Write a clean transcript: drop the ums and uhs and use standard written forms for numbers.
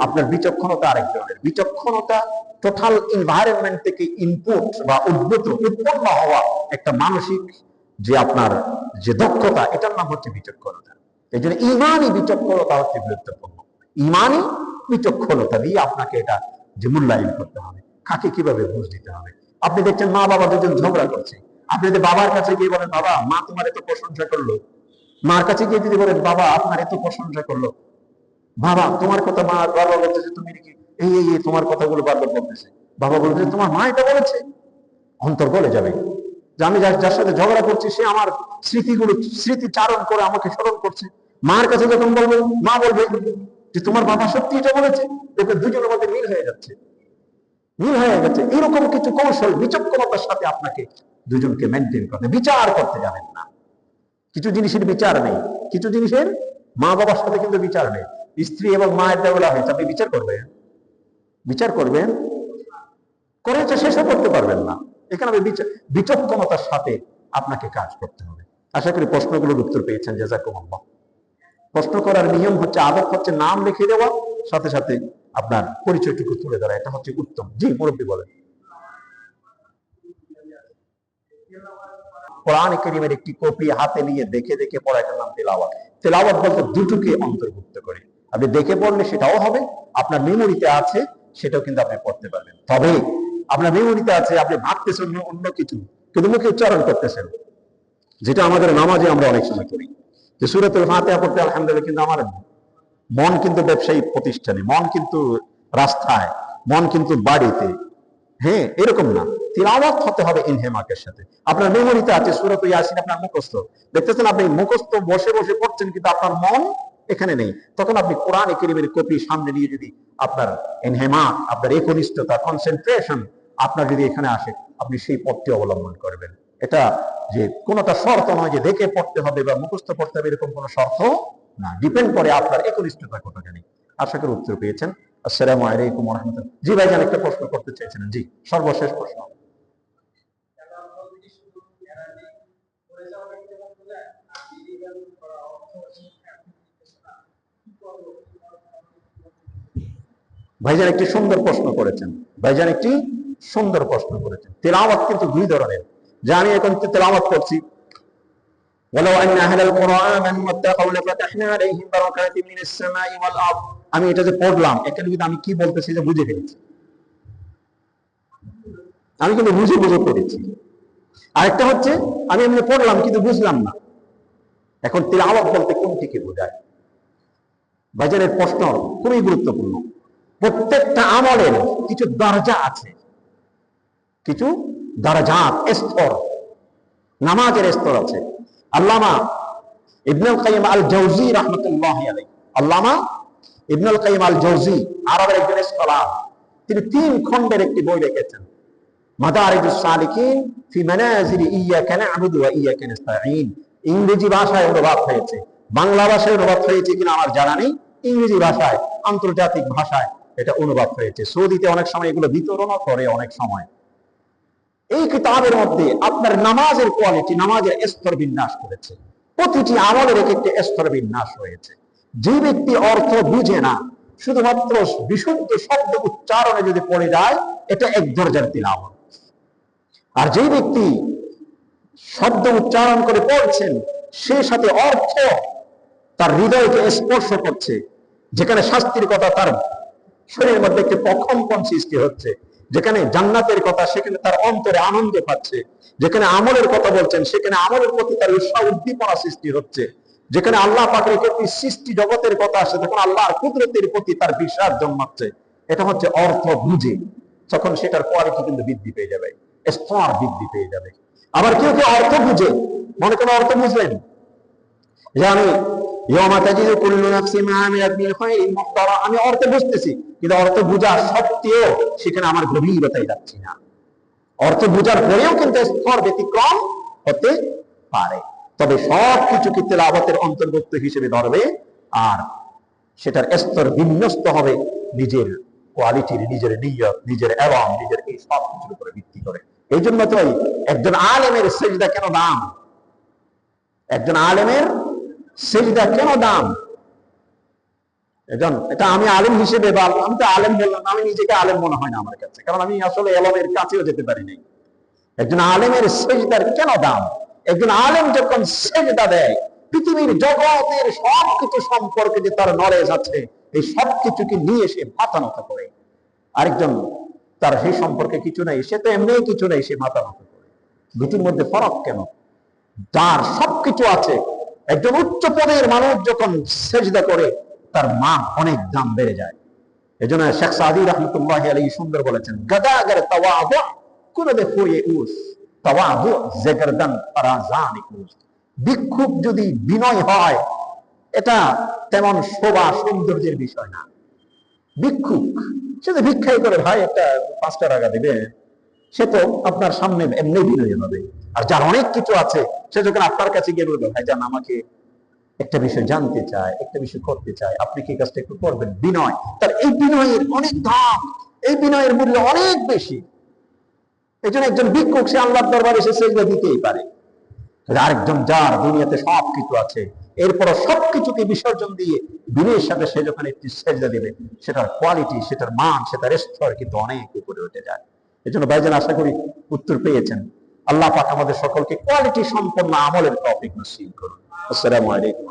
আপনার বিচক্ষণতা আরেক ধরনের। বিচক্ষণতা টোটাল এনভায়রনমেন্ট থেকে ইনপুট বা উৎপন্ন হওয়া একটা মানসিক যে আপনার যে দক্ষতা, এটার নাম হচ্ছে বিচক্ষণতা। এই জন্য ইমানই বিচক্ষণতা হচ্ছে গুরুত্বপূর্ণ। ইমানই বিচক্ষণতা দিয়ে আপনাকে এটা যে মূল্যায়ন করতে হবে, কাকে কিভাবে বুঝ দিতে হবে। আপনি দেখছেন মা বাবা দুজন ঝগড়া করছে, আপনি যদি বাবার কাছে গিয়ে বলেন বাবা মা তোমার এত প্রশংসা করলো, মার কাছে গিয়ে যদি বলেন বাবা আপনার এত প্রশংসা করলো, বাবা তোমার কথা মা বারবার বলতেছে, তুমি কি এই এই তোমার কথাগুলো বারবার বলতেছে, বাবা বলতেছে তোমার মা এটা বলেছে, অন্তর বলে যাবে যে আমি যার সাথে ঝগড়া করছি সে আমার স্মৃতিচারণ করে আমাকে স্মরণ করছে। মার কাছে যখন বলবে মা বলবে যে তোমার বাবা সত্যি এটা বলেছে, দেখবে দুজনের মধ্যে মিল হয়ে যাচ্ছে। এরকম কিছু কৌশল বিচক্ষণতার সাথে আপনাকে দুজনকে মেনটেন করতে, বিচার করতে যাবেন না। কিছু জিনিসের বিচার নেই, কিছু জিনিসের মা বাবার সাথে কিন্তু বিচার নেই। স্ত্রী এবং মায়ের দেওয়া হয়েছে, আপনি বিচার করবেন করেছে শেষও করতে পারবেন না। এখানে বিচক্ষণতার সাথে আপনাকে কাজ করতে হবে। আশা করি প্রশ্নগুলোর উত্তর পেয়েছেন। জাযাকুমুল্লাহ। প্রশ্ন করার নিয়ম হচ্ছে, আদব হচ্ছে নাম লিখে দেওয়া, সাথে সাথে আপনার পরিচয়টুকু তুলে ধরা, এটা হচ্ছে উত্তম। জি মুরব্বী বলেন। কোরআন কারীমের একটি কপি হাতে নিয়ে দেখে দেখে পড়া, এটার নাম তেলাওয়াত। তেলাওয়াত বলতে দুটোকে অন্তর্ভুক্ত করে। আপনি দেখে পড়লে সেটাও হবে, আপনার মেমোরিতে আছে সেটাও কিন্তু আপনি পড়তে পারবেন। তবে আপনার মেমোরিতে আছে, আপনি ভাবতেছেন অন্য কিছু, কিন্তু মুখে উচ্চারণ করতেছেন, যেটা আমাদের নামাজে আমরা অনেক সময় করি, যে সূরাতুল ফাতিহা পড়তে আলহামদুলিল্লাহ, কিন্তু আমার মন কিন্তু ব্যবসায়ী প্রতিষ্ঠানে, মন কিন্তু রাস্তায়, মন কিন্তু বাড়িতে। হ্যাঁ, এরকম না। তিলাওয়াত হতে হবে ইনহেমাকের সাথে। আপনার মেমোরিতে আছে সূরাতুল ইয়াসিন, আপনার মুখস্থ, দেখতেছেন আপনি মুখস্থ বসে বসে পড়ছেন, কিন্তু আপনার মন এখানে নেই। তখন আপনি কোরআন কারীমের কপি সামনে নিয়ে যদি আপনার ইনহেমাক, আপনার একনিষ্ঠতা, কনসেন্ট্রেশন আপনার যদি এখানে আসে, আপনি সেই পথটি অবলম্বন করবেন। এটা যে কোনোটা শর্ত নয় যে দেখে পড়তে হবে বা মুখস্থ পড়তে হবে, এরকম কোনো শর্ত না। ডিপেন্ড করে আপনার একনিষ্ঠতা কতখানি। আশা করি উত্তর পেয়েছেন। আসসালামু আলাইকুম ওয়া রাহমাতুল্লাহ। জি ভাইজান একটা প্রশ্ন করতে চাইছিলেন। জি, সর্বশেষ প্রশ্ন। ভাইজান একটি সুন্দর প্রশ্ন করেছেন। তেলাওয়াত কিন্তু দুই ধরনের। যে আমি এখন তেলাওয়াত করছি, ওয়ালাউ আন্না আহলাল কুরআন আমাত্তাকাউ লাফাতাহনা আলাইহিম বারাকাতিন মিনাস সামাই ওয়াল আরদ, আমি এটা যে পড়লাম, এখানে কিন্তু আমি কি বলতেছি যে বুঝে ফেলেছি, আমি কিন্তু বুঝে পড়েছি। আরেকটা হচ্ছে আমি এমনি পড়লাম কিন্তু বুঝলাম না। এখন তিলাওয়াত বলতে কোনটিকে বোঝায়? ভাইজানের প্রশ্ন খুবই গুরুত্বপূর্ণ। প্রত্যেকটা আমলের কিছু দরজা আছে, কিছু দরজাত, স্তর, নামাজের স্তর আছে। আল্লামা ইবনুল কাইয়িম আল জাওজি রাহমাতুল্লাহি আলাইহি, আল্লামা ইবনুল কাইয়িম আল জাওজি আরবের একজন স্কলার, তিনি 3 খণ্ডের একটি বই লিখেছেন, মাদারিজুস সালিকিন ফি মানাজিল ইয়াকা না'বুদু ওয়া ইয়াকা নাস্তাঈন। ইংরেজি ভাষায় অনুবাদ হয়েছে, বাংলা ভাষায় অনুবাদ হয়েছে কিনা আমার জানা নেই। ইংরেজি ভাষায়, আন্তর্জাতিক ভাষায় এটা অনুবাদ হয়েছে। সৌদিতে অনেক সময় এগুলো বিতরণও করে। অনেক সময় এই কিতাবের মধ্যে আপনার নামাজের কোয়ালিটি, নামাজের স্তর বিন্যাস করেছে। প্রতিটি আমলের এক একটি স্তর বিন্যাস হয়েছে। যে ব্যক্তি অর্থ বুঝে না, শুধুমাত্র বিশুদ্ধ শব্দ উচ্চারণে যদি পড়ে যায়, এটা এক দরজার তিলাওয়াত। আর যে ব্যক্তি শব্দ উচ্চারণ করে পড়ছেন, সে সাথে অর্থ তার হৃদয়কে স্পর্শ করছে, যেখানে শাস্তির কথা তার শরীরের মধ্যে একটি প্রকম্পন সৃষ্টি হচ্ছে, যেখানে জান্নাতের কথা সেখানে তার অন্তরে আনন্দ পাচ্ছে, যেখানে আমলের কথা বলছেন সেখানে আমলের প্রতি তার উৎসাহ উদ্দীপনা সৃষ্টি হচ্ছে, যেখানে আল্লাহ পাকের একটি সৃষ্টি জগতের কথা আসে, তখন আল্লাহর কুদরতের প্রতি তার বিশ্বাস জন্মাচ্ছে। এটা হচ্ছে অর্থ বুঝে। তখন সেটার কোয়ালিটি কিন্তু বৃদ্ধি পেয়ে যাবে, স্তর বৃদ্ধি পেয়ে যাবে। আবার কেউ কেউ অর্থ বুঝে, মনে করেন অর্থ বুঝলেন যে আমি আমি অর্থ বুঝতেছি, কিন্তু অর্থ বুঝার সত্ত্বেও সেখানে আমার গভীরতায় যাচ্ছি না। অর্থ বুঝার পরেও কিন্তু স্তর ব্যতিক্রম হতে পারে। তবে সবকিছুকে তেলাওয়াতের অন্তর্ভুক্ত হিসেবে ধরবে, আর সেটার স্তর বিন্যস্ত হবে নিজের কোয়ালিটির, নিজের নিয়ত, নিজের এবং নিজের এই সব কিছুর উপরে ভিত্তি করে। এই জন্য তো একজন আলেমের সেজদা কেন দাম, একজন আলেমের সেজদা কেন দাম? এটা আমি আলেম হিসেবে, বা আমি তো আলেম বললাম, আমি নিজেকে আলেম মনে হয় না আমার কাছে, কারণ আমি আসলে এলমের কাছেও যেতে পারি নাই। একজন আলেমের সেজদার কেন দাম? একজন আলেম যখন সেজদা দেয়, পৃথিবীর জগতের সবকিছু সম্পর্কে যে তার নলেজ আছে, এই সবকিছুকে নিয়ে সে মাথা নত করে। আরেকজন তার সেই সম্পর্কে কিছু নাই, সে তো এমনি কিছু নাই, সে মাথা নত করে। দুটির মধ্যে ফরক কেন? যার সবকিছু আছে, একজন উচ্চ পদের মানুষ যখন সেজদা করে, তার মান অনেক দাম বেড়ে যায়। এজন্য শেখ সাদি রহমতুল্লাহ আলাইহি সুন্দর বলেছেন, গাদাগার তাওয়াদু কুরবে ফুরিয়ে উস তাওয়াদু জিগরদান ফারাজানি উস। ভিক্ষুক যদি বিনয় হয়, এটা তেমন শোভা সৌন্দর্যের বিষয় না। ভিক্ষুক সে তো ভিক্ষাই করে, ভাই একটা 5 টাকা দিবে, সে তো আপনার সামনে এমনি বিনয় হবে। আর যার অনেক কিছু আছে, সে যখন আপনার কাছে গিয়ে বলবে, ভাই যান আমাকে একটা বিষয় জানতে চায়, একটা বিষয় করতে চায়, আপনি কি কাজটা একটু করবেন, বিনয়, তার এই বিনয়ের অনেক দাম, এই বিনয়ের মূল্য অনেক বেশি। এই জন্য একজন ভিক্ষুক সে আল্লাহর দরবারে সে সেজদা দিতেই পারে। আরেকজন যার দুনিয়াতে সবকিছু আছে, এরপর সবকিছুকে বিসর্জন দিয়ে বিনয়ের সাথে সে যখন একটি সেজদা দিবে, সেটার কোয়ালিটি, সেটার মান, সেটার স্তর কিন্তু অনেক উপরে উঠে যায়। এই জন্য ভাইজান আশা করি উত্তর পেয়েছেন। আল্লাহ পাক আমাদের সকলকে কোয়ালিটি সম্পন্ন আমলের তৌফিক নসিব করুন। আসসালামু আলাইকুম।